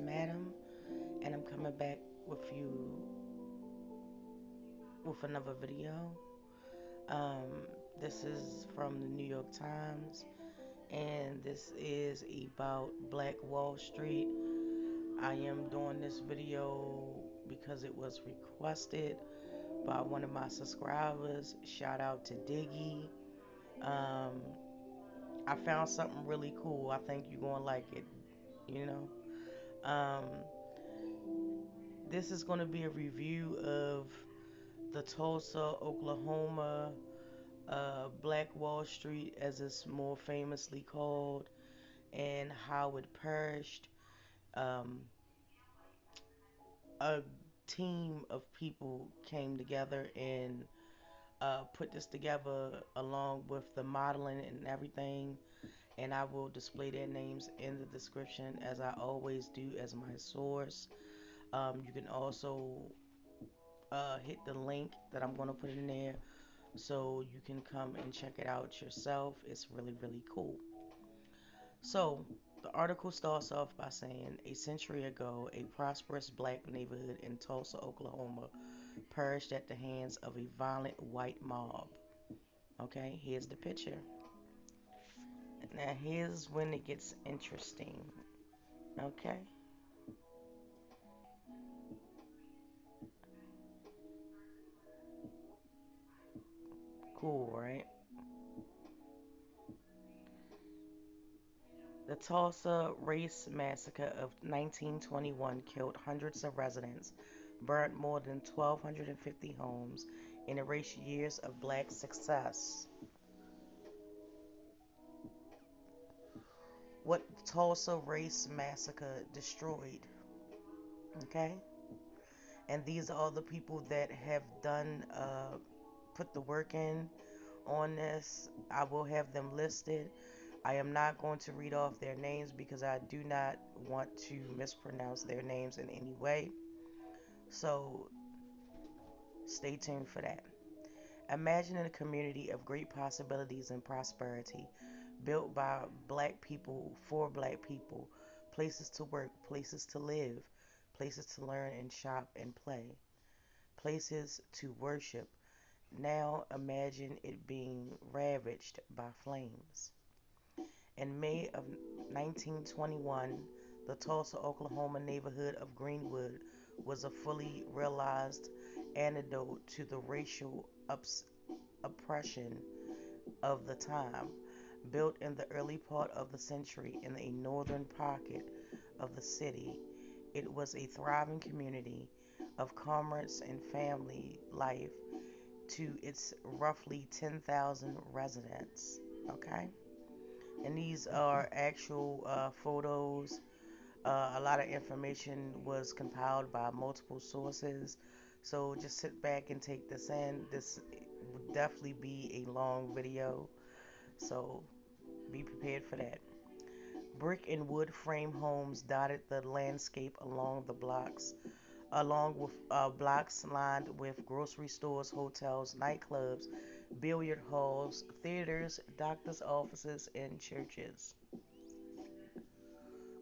Madam, and I'm coming back with you with another video. Um, this is from the New York Times, and this is about Black Wall Street. I am doing this video because it was requested by one of my subscribers. Shout out to Diggy. Um, I found something really cool. I think you're gonna like it. You know. This is gonna be a review of the Tulsa, Oklahoma, Black Wall Street, as it's more famously called, and how it perished. Um, a team of people came together and put this together along with the modeling and everything. And I will display their names in the description as I always do as my source. You can also hit the link that I'm going to put in there so you can come and check it out yourself. It's really, really cool. So, the article starts off by saying a century ago, a prosperous black neighborhood in Tulsa, Oklahoma, perished at the hands of a violent white mob. Okay, here's the picture. Now, here's when it gets interesting. Okay, cool, right? The Tulsa Race Massacre of 1921 killed hundreds of residents, burned more than 1,250 homes, and erased years of black success. What Tulsa Race Massacre destroyed, okay? And these are all the people that have put the work in on this. I will have them listed. I am not going to read off their names because I do not want to mispronounce their names in any way. So stay tuned for that. Imagine a community of great possibilities and prosperity, built by black people for black people, places to work, places to live, places to learn and shop and play, places to worship. Now imagine it being ravaged by flames. In May of 1921, the Tulsa, Oklahoma neighborhood of Greenwood was a fully realized antidote to the racial oppression of the time. Built in the early part of the century in a northern pocket of the city, it was a thriving community of commerce and family life to its roughly 10,000 residents. Okay? And these are actual photos. A lot of information was compiled by multiple sources. So just sit back and take this in. This would definitely be a long video. So be prepared for that. Brick and wood frame homes dotted the landscape along with blocks lined with grocery stores, hotels, nightclubs, billiard halls, theaters, doctors' offices, and churches.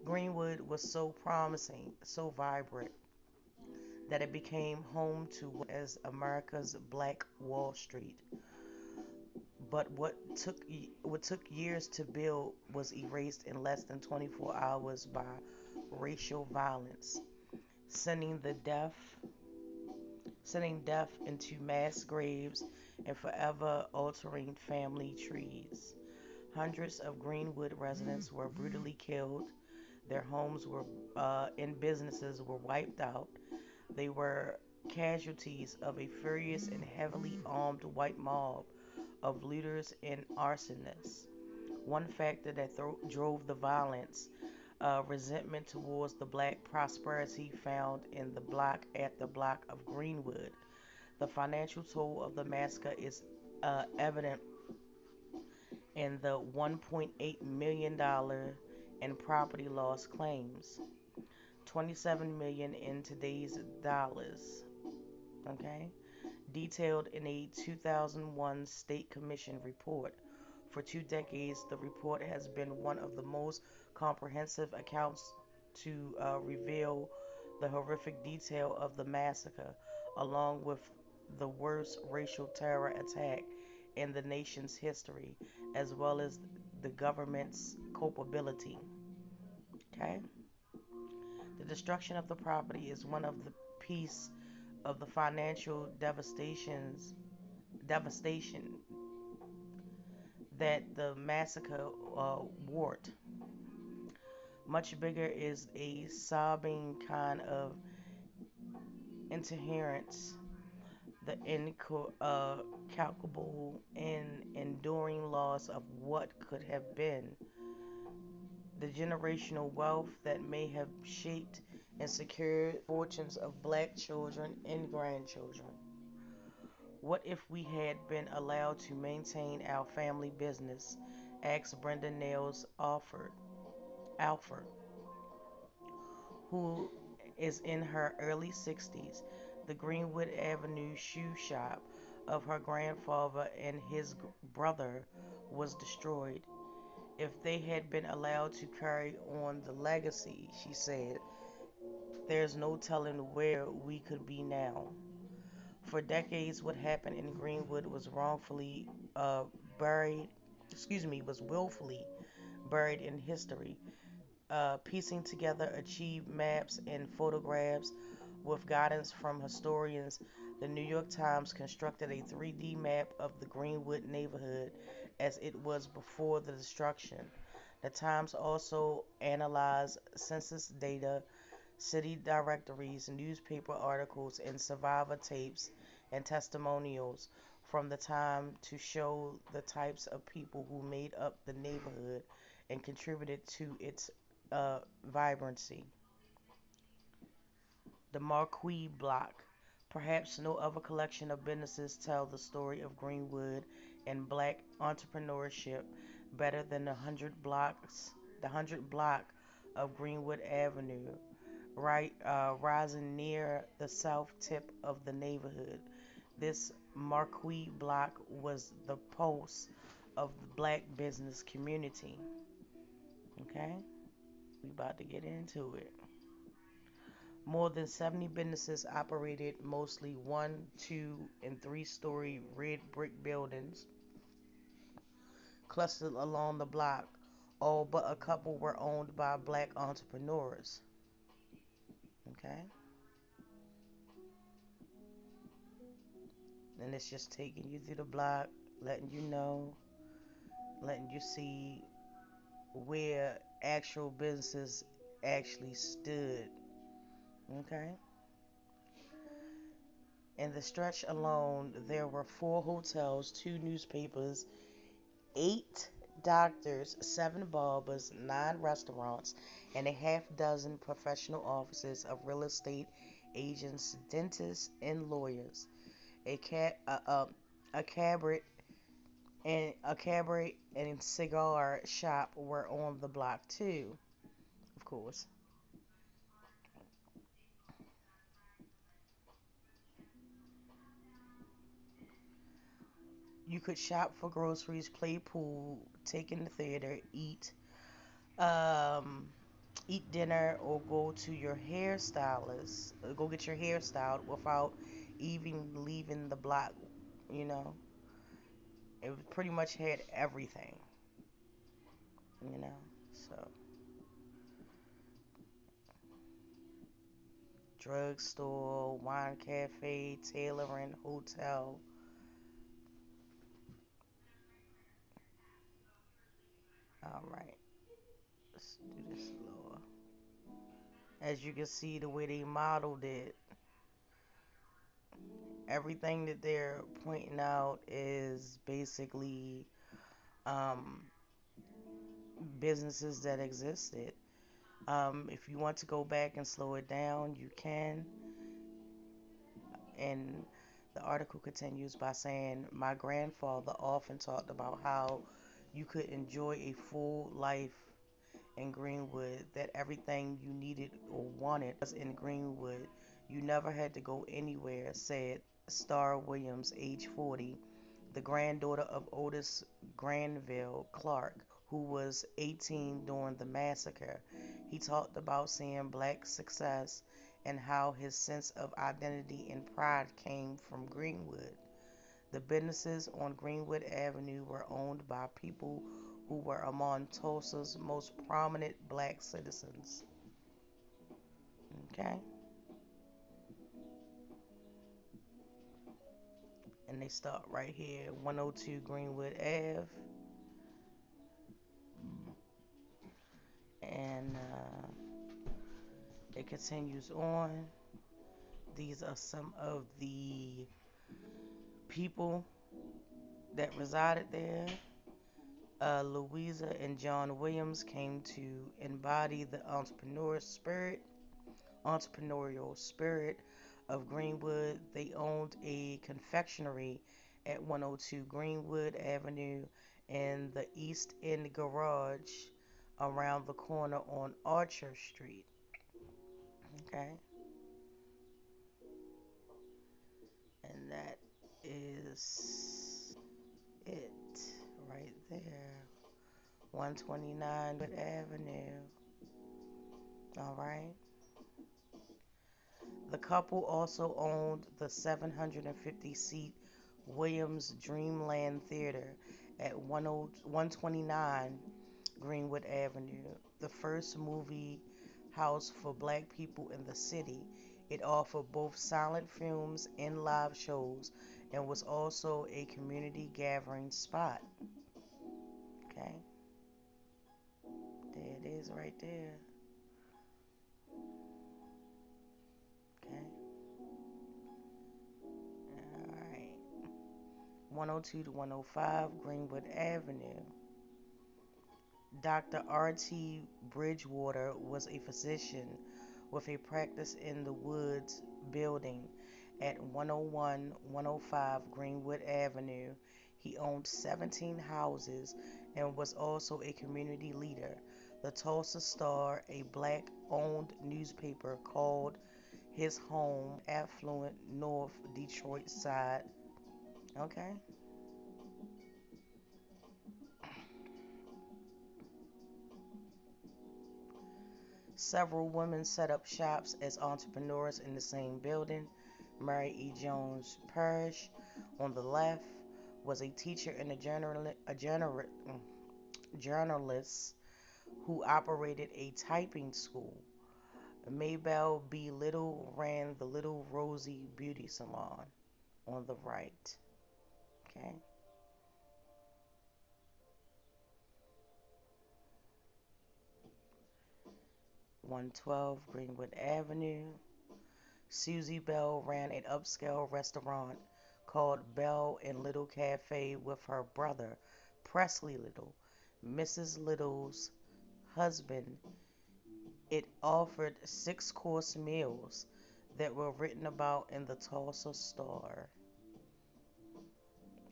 Greenwood was so promising, so vibrant, that it became home to what as America's Black Wall Street. But what took years to build was erased in less than 24 hours by racial violence, sending the deaf sending death into mass graves and forever altering family trees. Hundreds of Greenwood residents were brutally killed. Their homes and businesses were wiped out. They were casualties of a furious and heavily armed white mob of looters and arsonists. One factor that drove the violence, resentment towards the black prosperity found in the block of Greenwood. The financial toll of the massacre is evident in the $1.8 million in property loss claims, 27 million in today's dollars. Okay, detailed in a 2001 State Commission report. For 2 decades, the report has been one of the most comprehensive accounts to reveal the horrific detail of the massacre, along with the worst racial terror attack in the nation's history, as well as the government's culpability. Okay? The destruction of the property is one of the piece of the financial devastation that the massacre wrought. Much bigger is a sobbing kind of inherence, the incalculable and enduring loss of what could have been, the generational wealth that may have shaped and secured fortunes of black children and grandchildren. What if we had been allowed to maintain our family business? Asked Brenda Nails Alford, who is in her early 60s. The Greenwood Avenue shoe shop of her grandfather and his brother was destroyed. If they had been allowed to carry on the legacy, she said, there's no telling where we could be now. For decades, what happened in Greenwood was wrongfully buried, was willfully buried in history. Piecing together achieved maps and photographs with guidance from historians, the New York Times constructed a 3D map of the Greenwood neighborhood as it was before the destruction. The Times also analyzed census data, city directories, newspaper articles, and survivor tapes and testimonials from the time to show the types of people who made up the neighborhood and contributed to its vibrancy. The Marquis Block. Perhaps no other collection of businesses tell the story of Greenwood and black entrepreneurship better than the 100 block of Greenwood Avenue, right, rising near the south tip of the neighborhood. This Marquis Block was the pulse of the black business community. Okay, we about to get into it. More than 70 businesses operated, mostly one, two, and three-story red brick buildings clustered along the block. All but a couple were owned by black entrepreneurs. Okay? And it's just taking you through the block, letting you know, letting you see where actual businesses actually stood. Okay? In the stretch alone, there were four hotels, two newspapers, 8 doctors, 7 barbers, 9 restaurants, and a half dozen professional offices of real estate agents, dentists, and lawyers. A, ca- a cabaret and cigar shop were on the block too, of course. You could shop for groceries, play pool, take in the theater, um, eat dinner, or go to your hairstylist, go get your hair styled without even leaving the block. You know, it pretty much had everything. You know, so drugstore, wine cafe, tailoring, hotel. All right, let's do this slower. As you can see, the way they modeled it, everything that they're pointing out is basically um, businesses that existed. If you want to go back and slow it down, you can. And the article continues by saying, my grandfather often talked about how you could enjoy a full life in Greenwood, that everything you needed or wanted was in Greenwood. You never had to go anywhere, said Star Williams, age 40, the granddaughter of Otis Granville Clark, who was 18 during the massacre. He talked about seeing black success and how his sense of identity and pride came from Greenwood. The businesses on Greenwood Avenue were owned by people who were among Tulsa's most prominent black citizens. Okay? And they start right here, 102 Greenwood Ave. And it continues on. These are some of the people that resided there. Louisa and John Williams came to embody the entrepreneurial spirit of Greenwood. They owned a confectionery at 102 Greenwood Avenue and the East End Garage around the corner on Archer Street. Okay? And that is it right there. 129 Good Avenue. All right. The couple also owned the 750-seat Williams Dreamland Theater at 129 Greenwood Avenue, the first movie house for black people in the city. It offered both silent films and live shows and was also a community gathering spot. Okay, there it is right there. Okay, all right. 102 to 105 Greenwood Avenue. Dr. R.T. Bridgewater was a physician with a practice in the Woods building at 101 105 Greenwood Avenue. He owned 17 houses and was also a community leader. The Tulsa Star, a black owned newspaper, called his home affluent North Detroit side. Okay. Several women set up shops as entrepreneurs in the same building. Mary E. Jones Parrish, on the left, was a teacher and journalist who operated a typing school. Maybelle B. Little ran the Little Rosie Beauty Salon on the right. Okay. 112 Greenwood Avenue. Susie Bell ran an upscale restaurant called Bell and Little Cafe with her brother, Presley Little, Mrs. Little's husband. It offered 6-course meals that were written about in the Tulsa Star.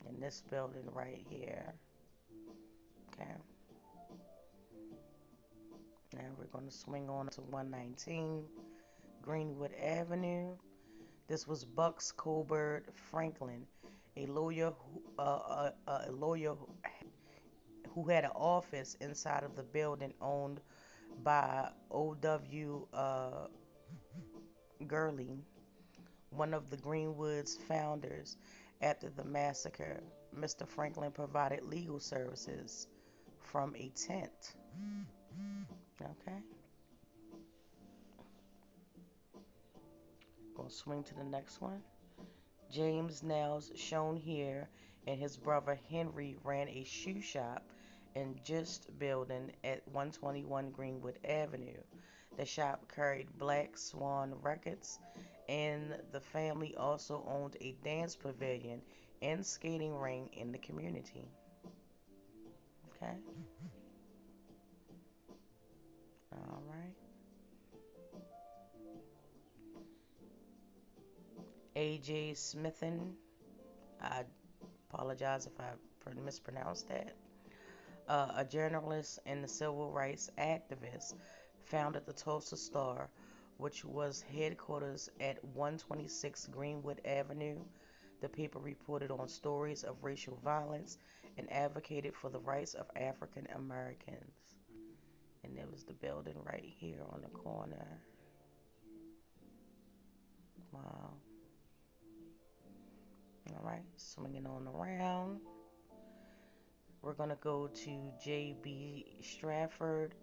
In this building right here. Okay. Now we're going to swing on to 119 Greenwood Avenue. This was Bucks Colbert Franklin, a lawyer who had an office inside of the building owned by O.W. Gurley, one of the Greenwood's founders. After the massacre, Mr. Franklin provided legal services from a tent. Okay. Gonna swing to the next one. James Nels, shown here, and his brother Henry ran a shoe shop in Gist building at 121 Greenwood Avenue. The shop carried Black Swan Records, and the family also owned a dance pavilion and skating ring in the community. Okay. All right. A.J. Smithen, I apologize if I mispronounced that, a journalist and a civil rights activist, founded the Tulsa Star, which was headquarters at 126 Greenwood Avenue. The paper reported on stories of racial violence and advocated for the rights of African Americans. And there was the building right here on the corner. Wow. All right, swinging on around. We're going to go to J.B. Stratford,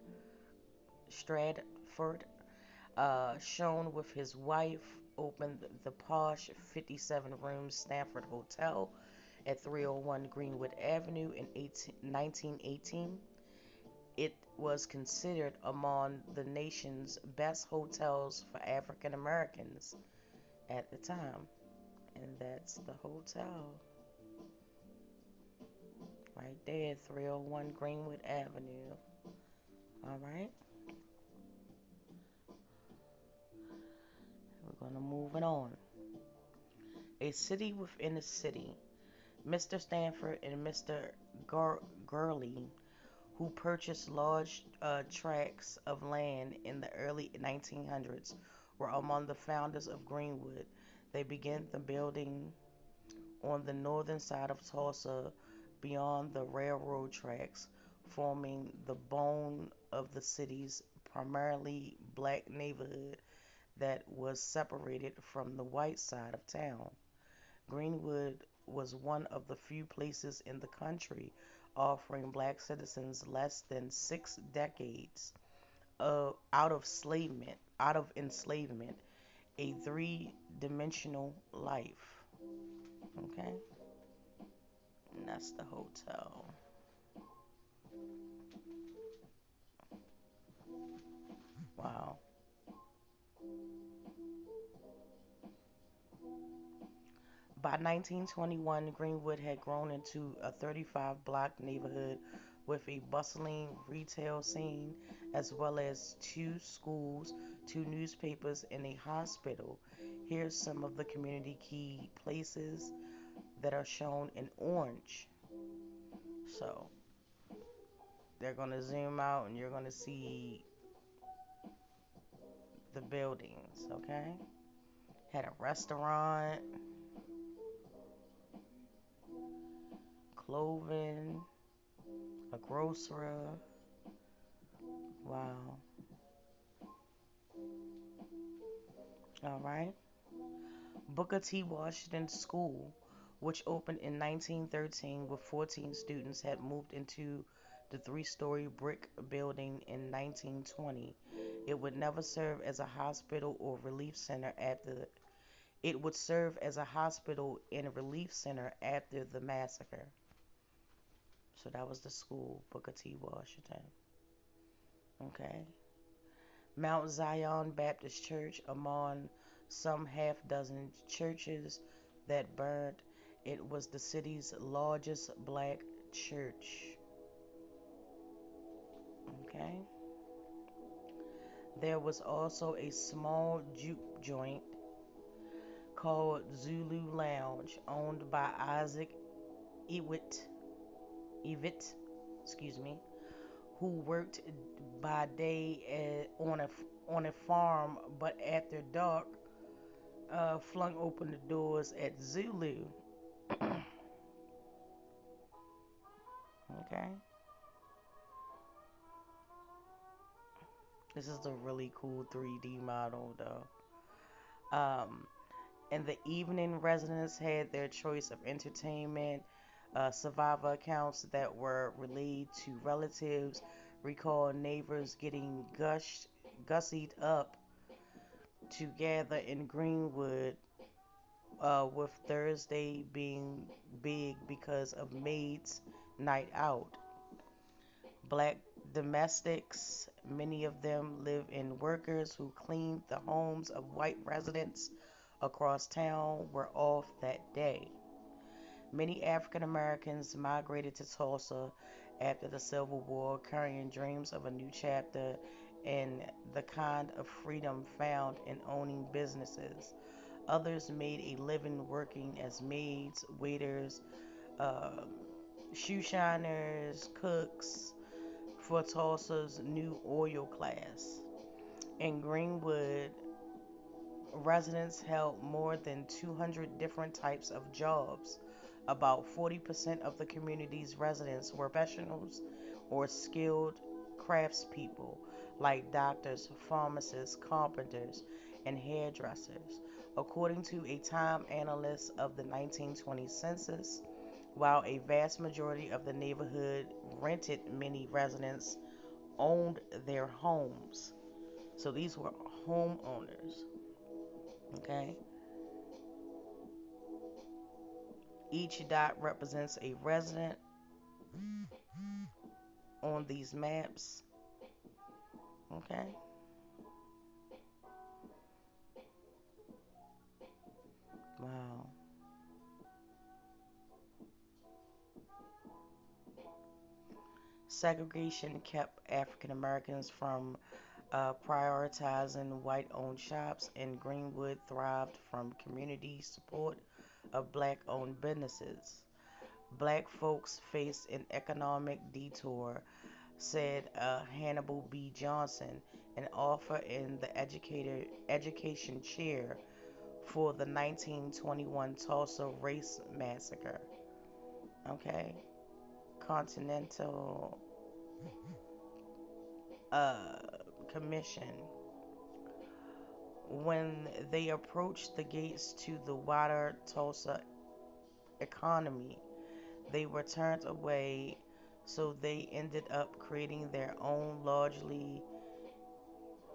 shown with his wife, opened the posh 57-room Stanford Hotel at 301 Greenwood Avenue in 1918. It was considered among the nation's best hotels for African Americans at the time. And that's the hotel. Right there, 301 Greenwood Avenue. All right. We're going to move it on. A city within a city. Mr. Stanford and Mr. Gurley, who purchased large tracts of land in the early 1900s, were among the founders of Greenwood. They began the building on the northern side of Tulsa beyond the railroad tracks, forming the bone of the city's primarily black neighborhood that was separated from the white side of town. Greenwood was one of the few places in the country offering black citizens less than 6 decades out of enslavement, a three-dimensional life. Okay, and that's the hotel. Wow. By 1921, Greenwood had grown into a 35-block neighborhood with a bustling retail scene, as well as 2 schools, 2 newspapers, and a hospital. Here's some of the community key places that are shown in orange. So they're going to zoom out and you're going to see the buildings, okay? Had a restaurant, clothing, a grocery. Wow. All right. Booker T. Washington School, which opened in 1913 with 14 students, had moved into the 3-story brick building in 1920. It would never serve as a hospital or relief center after it would serve as a hospital and relief center after the massacre. So that was the school, Booker T. Washington. Okay. Mount Zion Baptist Church, among some half-dozen churches that burned, it was the city's largest black church. Okay. There was also a small juke joint called Zulu Lounge, owned by Isaac Ewitt, Evitt, excuse me, who worked by day on a farm, but after dark, flung open the doors at Zulu. Okay, this is a really cool 3D model, though. In the evening, residents had their choice of entertainment. Survivor accounts that were relayed to relatives recall neighbors getting gussied up to gather in Greenwood, with Thursday being big because of maids' night out. Black domestics, many of them live-in workers who cleaned the homes of white residents across town, were off that day. Many African Americans migrated to Tulsa after the Civil War, carrying dreams of a new chapter and the kind of freedom found in owning businesses. Others made a living working as maids, waiters, uh, shoe shiners, cooks for Tulsa's new oil class. In Greenwood, residents held more than 200 different types of jobs. About 40% of the community's residents were professionals or skilled craftspeople like doctors, pharmacists, carpenters, and hairdressers. According to a Time analyst of the 1920 census, while a vast majority of the neighborhood rented, many residents owned their homes. So these were homeowners. Okay. Each dot represents a resident on these maps. Okay. Wow. Segregation kept African Americans from prioritizing white owned shops, and Greenwood thrived from community support of black owned businesses. Black folks faced an economic detour, said Hannibal B. Johnson, an author in the education chair for the 1921 Tulsa Race Massacre. Okay, Continental uh, Commission. When they approached the gates to the wider Tulsa economy, they were turned away, so they ended up creating their own largely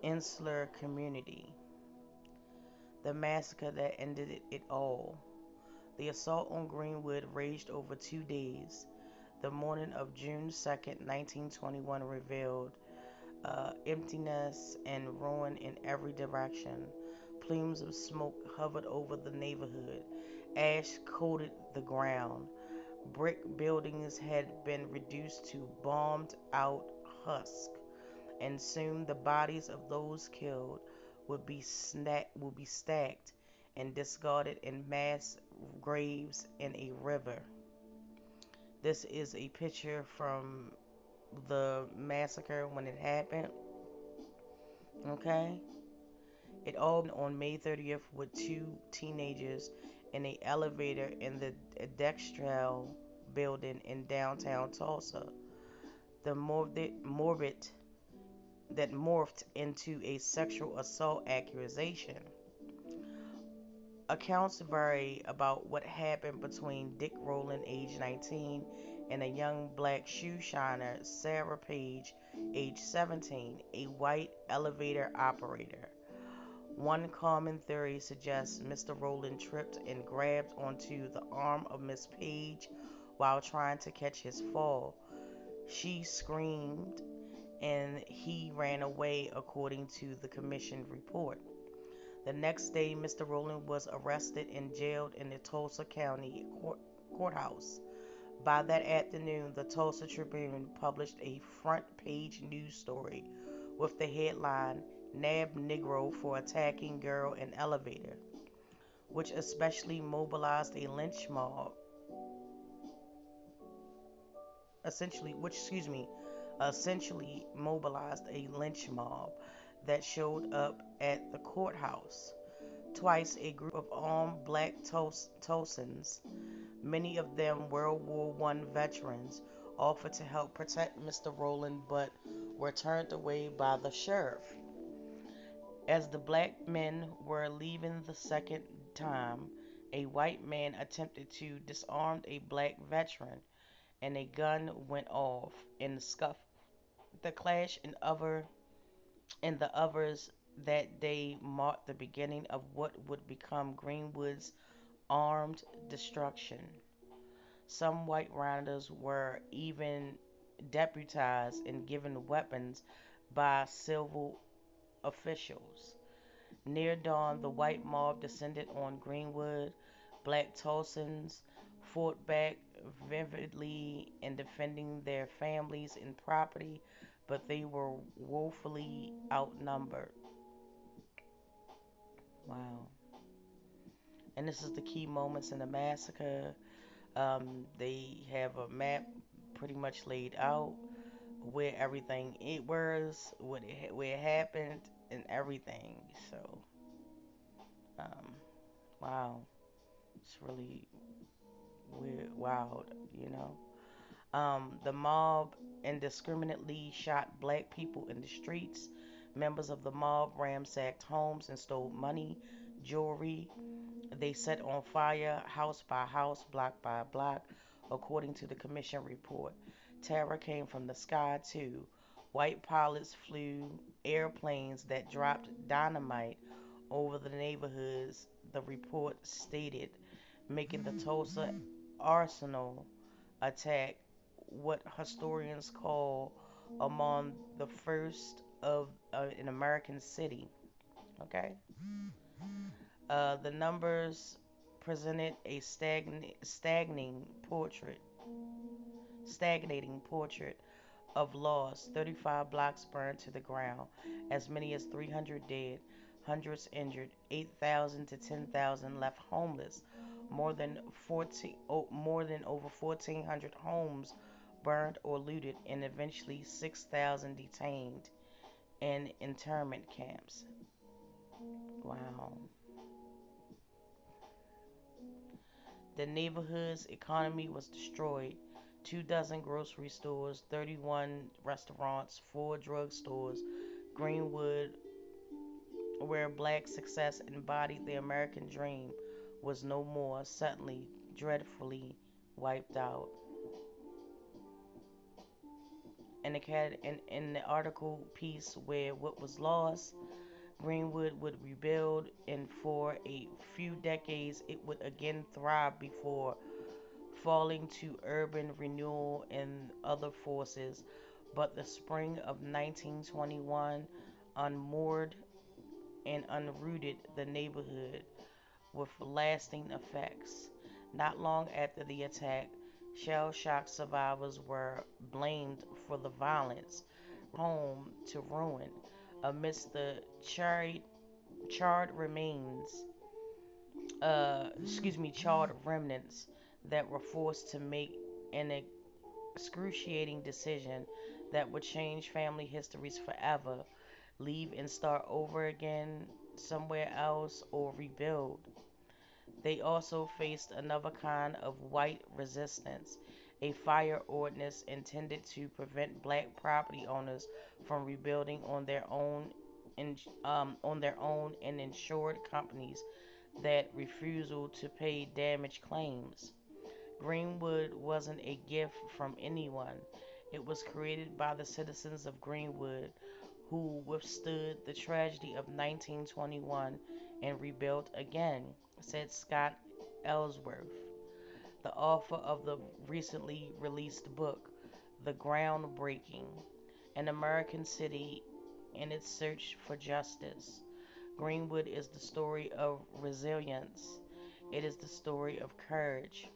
insular community. The massacre that ended it all. The assault on Greenwood raged over 2 days. The morning of June 2nd, 1921 revealed emptiness and ruin in every direction. Plumes of smoke hovered over the neighborhood. Ash coated the ground. Brick buildings had been reduced to bombed out husks, and soon the bodies of those killed would be stacked and discarded in mass graves in a river. This is a picture from the massacre when it happened. Okay? It all began on May 30th with two teenagers in an elevator in the Dextrel building in downtown Tulsa. The morbid that morphed into a sexual assault accusation. Accounts vary about what happened between Dick Rowland, age 19, and a young black shoe shiner, Sarah Page, age 17, a white elevator operator. One common theory suggests Mr. Rowland tripped and grabbed onto the arm of Miss Page while trying to catch his fall. She screamed and he ran away, according to the commission report. The next day, Mr. Rowland was arrested and jailed in the Tulsa County courthouse. By that afternoon, the Tulsa Tribune published a front page news story with the headline, "Nab Negro for Attacking Girl in Elevator," which especially mobilized a lynch mob. Essentially mobilized a lynch mob that showed up at the courthouse. Twice, a group of armed black Tulsans, many of them World War I veterans, offered to help protect Mr. Rowland but were turned away by the sheriff. As the black men were leaving the second time, a white man attempted to disarm a black veteran, and a gun went off. In the scuffle, the clash in the others that day marked the beginning of what would become Greenwood's armed destruction. Some white rounders were even deputized and given weapons by civil officials. Near dawn, the white mob descended on Greenwood. Black Tulsans fought back vividly in defending their families and property, but they were woefully outnumbered. Wow. And this is the key moments in the massacre. They have a map pretty much laid out where everything it was, where it happened, and everything. So, um, wow, it's really weird, wild, you know. The mob indiscriminately shot black people in the streets. Members of the mob ransacked homes and stole money, jewelry. They set on fire house by house, block by block, according to the commission report. Terror came from the sky, too. White pilots flew airplanes that dropped dynamite over the neighborhoods, the report stated, making the Tulsa arsenal attack what historians call among the first of an American city. Okay, the numbers presented a stagnating portrait of loss. 35 blocks burned to the ground, as many as 300 dead, hundreds injured, 8,000 to 10,000 left homeless, more than over 1,400 homes burned or looted, and eventually 6,000 detained in internment camps. Wow. The neighborhood's economy was destroyed. 2 dozen grocery stores, 31 restaurants, 4 drugstores, Greenwood, where black success embodied the American dream, was no more, suddenly, dreadfully wiped out. In the article piece where what was lost, Greenwood would rebuild, and for a few decades it would again thrive before falling to urban renewal and other forces. But the spring of 1921 unmoored and unrooted the neighborhood with lasting effects. Not long after the attack, shell shock survivors were blamed for the violence, home to ruin amidst the charred remains, charred remnants that were forced to make an excruciating decision that would change family histories forever: leave and start over again somewhere else or rebuild. They also faced another kind of white resistance, a fire ordinance intended to prevent black property owners from rebuilding on their own, and insured companies that refusal to pay damage claims. Greenwood wasn't a gift from anyone. It was created by the citizens of Greenwood who withstood the tragedy of 1921 and rebuilt again, said Scott Ellsworth, the author of the recently released book, The Groundbreaking: An American City in Its Search for Justice. Greenwood is the story of resilience. It is the story of courage.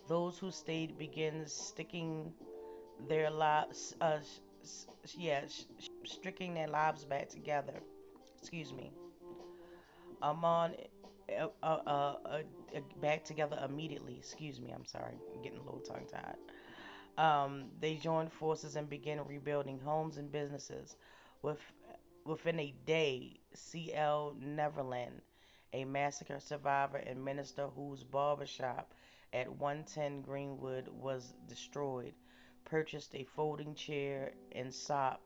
Those who stayed begin sticking their lives, sticking their lives back together. Excuse me. Amon, back together immediately. Excuse me. I'm sorry. I'm getting a little tongue tied. They joined forces and began rebuilding homes and businesses. With, Within a day, C.L. Neverland, a massacre survivor and minister whose barbershop at 110 Greenwood was destroyed, purchased a folding chair and sop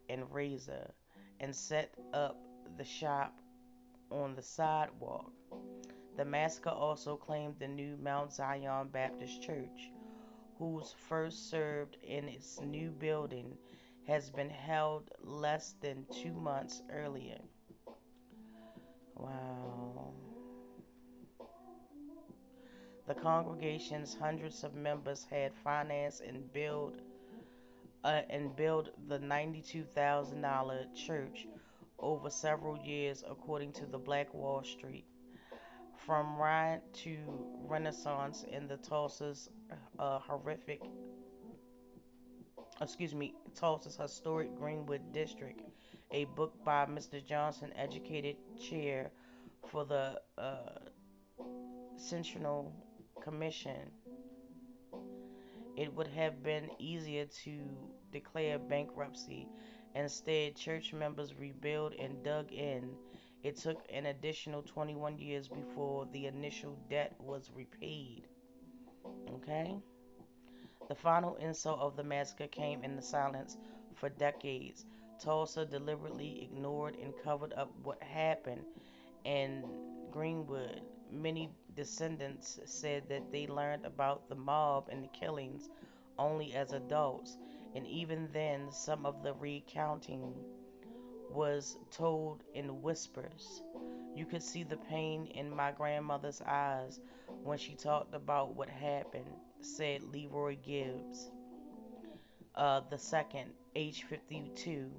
and razor, and set up the shop on the sidewalk. The massacre also claimed the new Mount Zion Baptist Church, whose first served in its new building has been held less than 2 months earlier. Wow. The congregation's hundreds of members had financed and built the $92,000 church over several years, according to the Black Wall Street. From riot to renaissance in the horrific, Tulsa's historic Greenwood district. A book by Mr. Johnson, educated chair for the Centennial Commission. It would have been easier to declare bankruptcy. Instead, church members rebuilt and dug in. It took an additional 21 years before the initial debt was repaid. Okay? The final insult of the massacre came in the silence for decades. Tulsa deliberately ignored and covered up what happened in Greenwood. Many descendants said that they learned about the mob and the killings only as adults, and even then, some of the recounting was told in whispers. You could see the pain in my grandmother's eyes when she talked about what happened, said Leroy Gibbs, the second, age 52,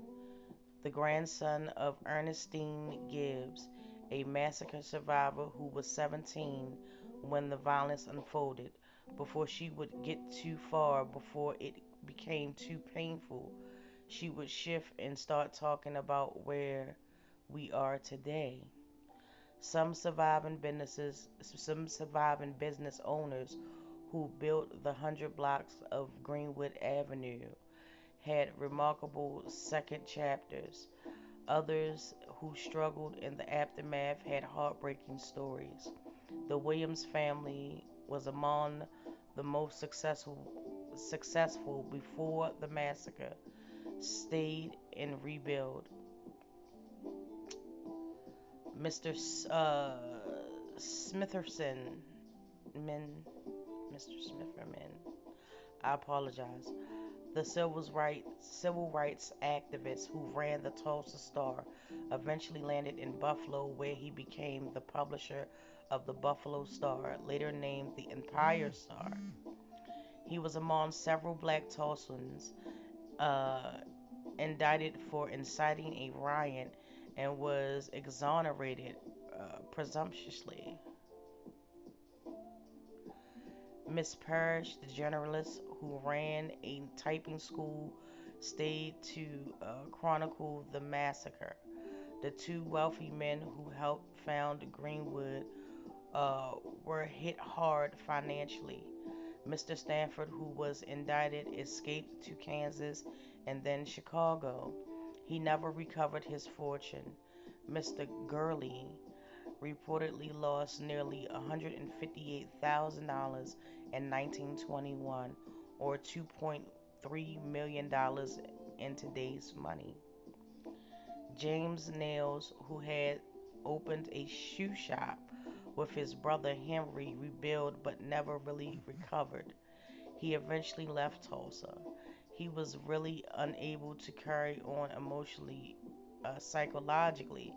the grandson of Ernestine Gibbs, a massacre survivor who was 17 when the violence unfolded. Before she would get too far, before it became too painful, she would shift and start talking about where we are today. Some surviving business owners who built the 100 blocks of Greenwood Avenue had remarkable second chapters. Others who struggled in the aftermath had heartbreaking stories. The Williams family was among the most successful before the massacre, stayed and rebuilt. Mr. Smitherson, men, Mr. Smitherman, I apologize. The civil rights activist who ran the Tulsa Star eventually landed in Buffalo, where he became the publisher of the Buffalo Star, later named the Empire Star. He was among several black Tulsans uh, indicted for inciting a riot and was exonerated presumptuously. Miss Parrish, the journalist who ran a typing school, stayed to chronicle the massacre. The two wealthy men who helped found Greenwood uh, were hit hard financially. Mr. Stanford, who was indicted, escaped to Kansas and then Chicago. He never recovered his fortune. Mr. Gurley reportedly lost nearly $158,000 in 1921, or $2.3 million in today's money. James Nails, who had opened a shoe shop with his brother Henry, rebuilt but never really recovered. He eventually left Tulsa. He was really unable to carry on emotionally, psychologically,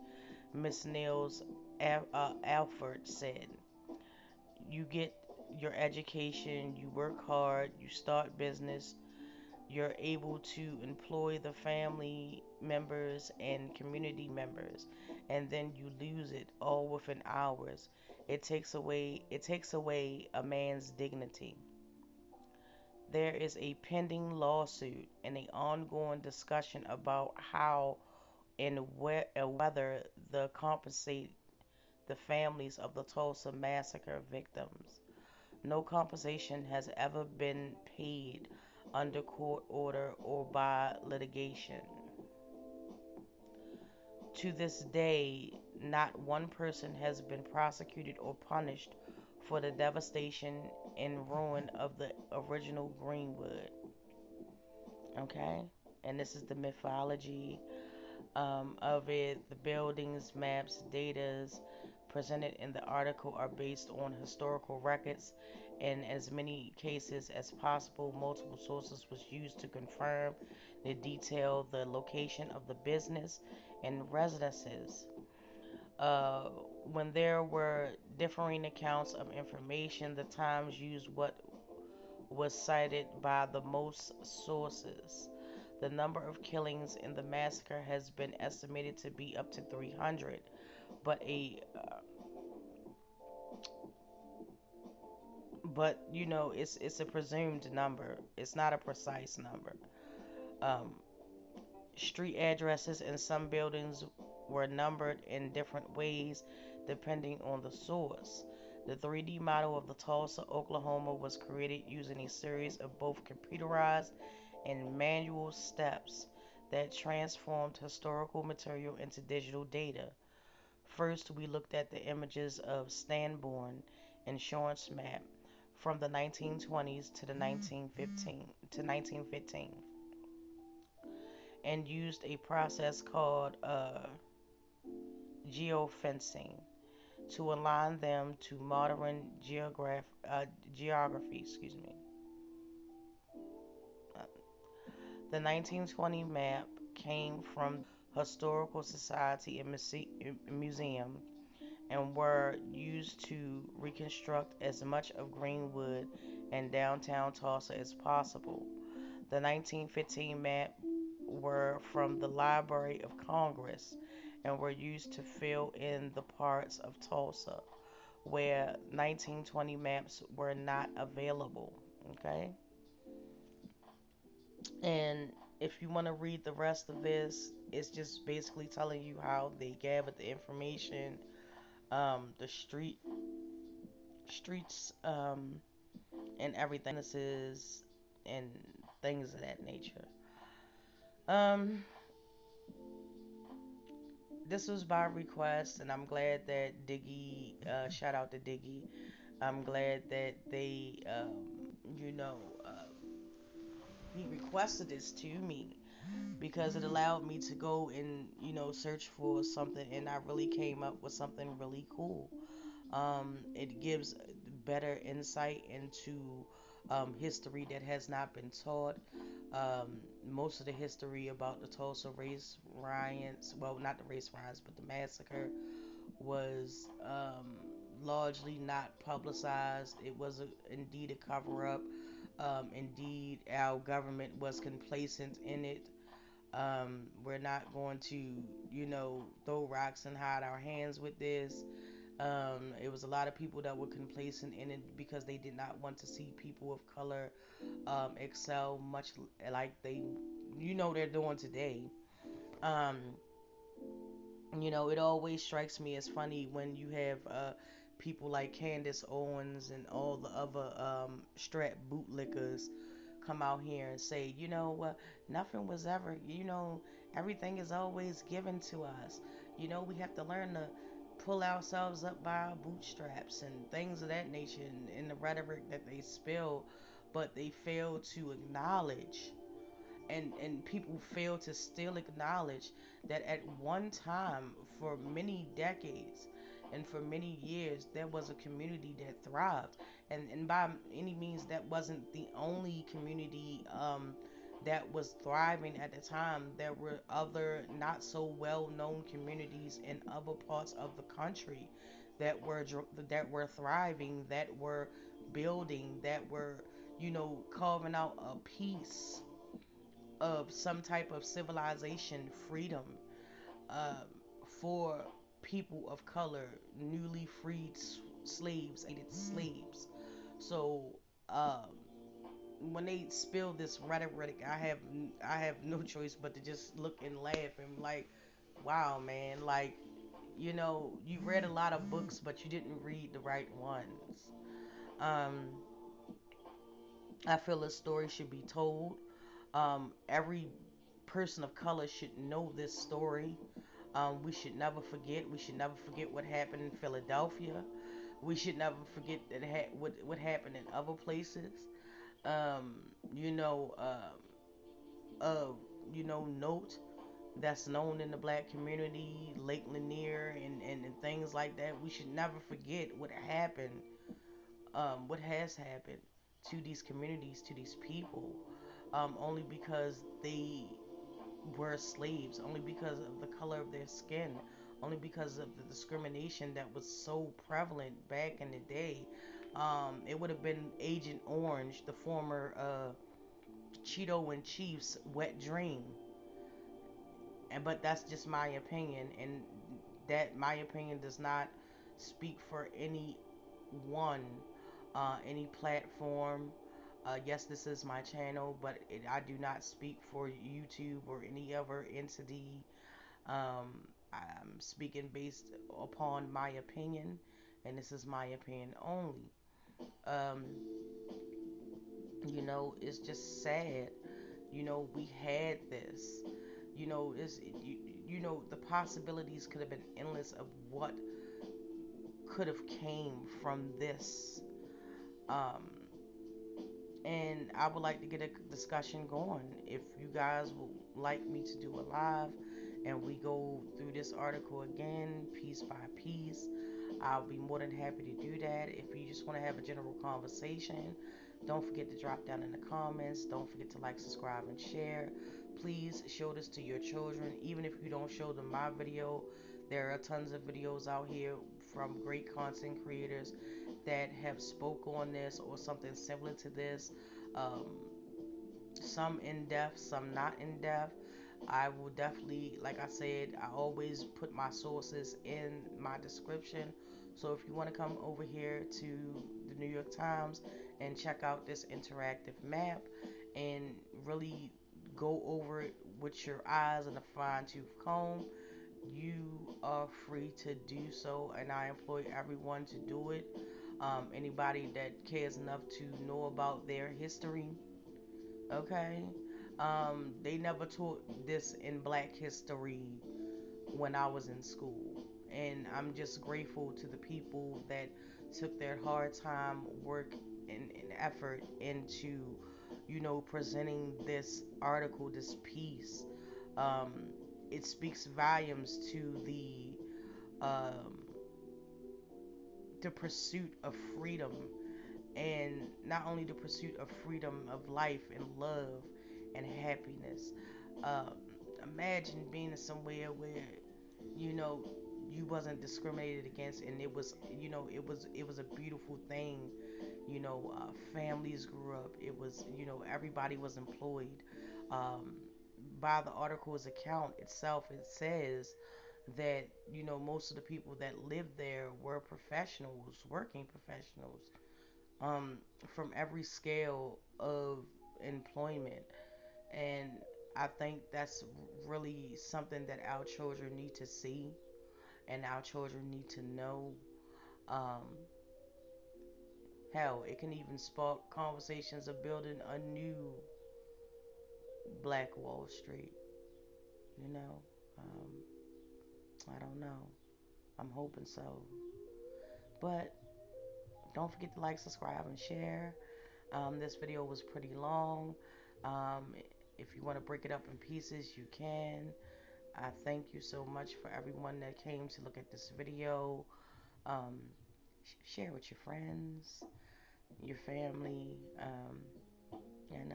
Miss Nails Alford said. You get your education, you work hard, you start business, you're able to employ the family members and community members, and then you lose it all within hours. It takes away a man's dignity. There is a pending lawsuit and an ongoing discussion about how and whether the compensate the families of the Tulsa massacre victims. No compensation has ever been paid under court order or by litigation. To this day, not one person has been prosecuted or punished for the devastation and ruin of the original Greenwood. Okay? And this is the mythology of it. The buildings, maps, datas presented in the article are based on historical records. In as many cases as possible, multiple sources was used to confirm the detail, the location of the business and residences. Uh, when there were differing accounts of information, the Times used what was cited by the most sources. The number of killings in the massacre has been estimated to be up to 300, but it's a presumed number. It's not a precise number. Um, Street addresses in some buildings were numbered in different ways depending on the source. The 3D model of the Tulsa, Oklahoma was created using a series of both computerized and manual steps that transformed historical material into digital data. First, we looked at the images of Stanborn insurance map from the 1920s to the 1915 and used a process called geofencing to align them to modern geography. Excuse me. Uh, the 1920 map came from Historical Society and Museum and were used to reconstruct as much of Greenwood and downtown Tulsa as possible. The 1915 map were from the Library of Congress and were used to fill in the parts of Tulsa where 1920 maps were not available. Okay? And if you want to read the rest of this, it's just basically telling you how they gathered the information, the streets, and everything, businesses, and things of that nature. Um, this was by request, and I'm glad that Diggy, shout out to Diggy. I'm glad that they, you know, he requested this to me because it allowed me to go and, search for something, and I really came up with something really cool. It gives better insight into history that has not been taught. Most of the history about the Tulsa race riots, well, not the race riots, but the massacre, was largely not publicized. It was indeed a cover up. Indeed, our government was complacent in it. We're not going to, throw rocks and hide our hands with this. It was a lot of people that were complacent in it because they did not want to see people of color excel much like they're doing today. Um, it always strikes me as funny when you have people like Candace Owens and all the other strap bootlickers come out here and say, nothing was ever, everything is always given to us. We have to learn to pull ourselves up by our bootstraps and things of that nature and the rhetoric that they spill, but they fail to acknowledge and people fail to still acknowledge that at one time, for many decades and for many years, there was a community that thrived, and by any means that wasn't the only community that was thriving at the time. There were other not so well known communities in other parts of the country that were thriving, that were building, that were carving out a piece of some type of civilization, freedom, um, for people of color, newly freed slaves. So um, when they spill this rhetoric, I have no choice but to just look and laugh and like, wow, man, like you read a lot of books, but you didn't read the right ones. Um, I feel a story should be told. Every person of color should know this story. We should never forget. We should never forget what happened in Philadelphia. We should never forget what happened in other places. Um, you know, uh, note that's known in the black community, Lake Lanier, and things like that. We should never forget what happened, what has happened to these communities, to these people, only because they were slaves, only because of the color of their skin, only because of the discrimination that was so prevalent back in the day. It would have been Agent Orange, the former Cheeto and Chief's wet dream, and but that's just my opinion, and that my opinion does not speak for anyone, any platform. Yes, this is my channel, but I do not speak for YouTube or any other entity. I'm speaking based upon my opinion, and this is my opinion only. Um, it's just sad. We had this. It's the possibilities could have been endless of what could have came from this. Um, and I would like to get a discussion going. If you guys would like me to do a live and we go through this article again, piece by piece, I'll be more than happy to do that. If you just want to have a general conversation, don't forget to drop down in the comments. Don't forget to like, subscribe, and share. Please show this to your children. Even if you don't show them my video, there are tons of videos out here from great content creators that have spoke on this or something similar to this. Um, some in depth, some not in depth. I will definitely, like I said, I always put my sources in my description. So if you want to come over here to the New York Times and check out this interactive map and really go over it with your eyes and a fine tooth comb, you are free to do so, and I employ everyone to do it. Anybody that cares enough to know about their history, okay? They never taught this in Black history when I was in school, and I'm just grateful to the people that took their hard time, work, and effort into, presenting this article, this piece. Um, it speaks volumes to um, the pursuit of freedom, and not only the pursuit of freedom of life and love and happiness. Uh, Imagine being somewhere where you know you wasn't discriminated against, and it was a beautiful thing. Families grew up. It was everybody was employed. Um, by the article's account itself, it says that most of the people that lived there were professionals, working professionals, um, from every scale of employment. And I think that's really something that our children need to see and our children need to know. Um, Hell, it can even spark conversations of building a new Black Wall Street, you know? Um, I don't know. I'm hoping so. But don't forget to like, subscribe, and share. This video was pretty long. Um, if you want to break it up in pieces, you can. I thank you so much for everyone that came to look at this video. Um, Share with your friends, your family, and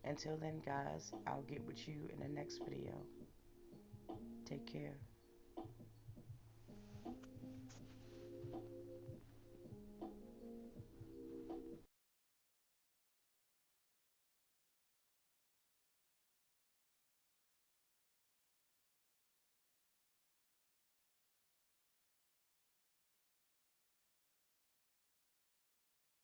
until then, guys, I'll get with you in the next video. Take care.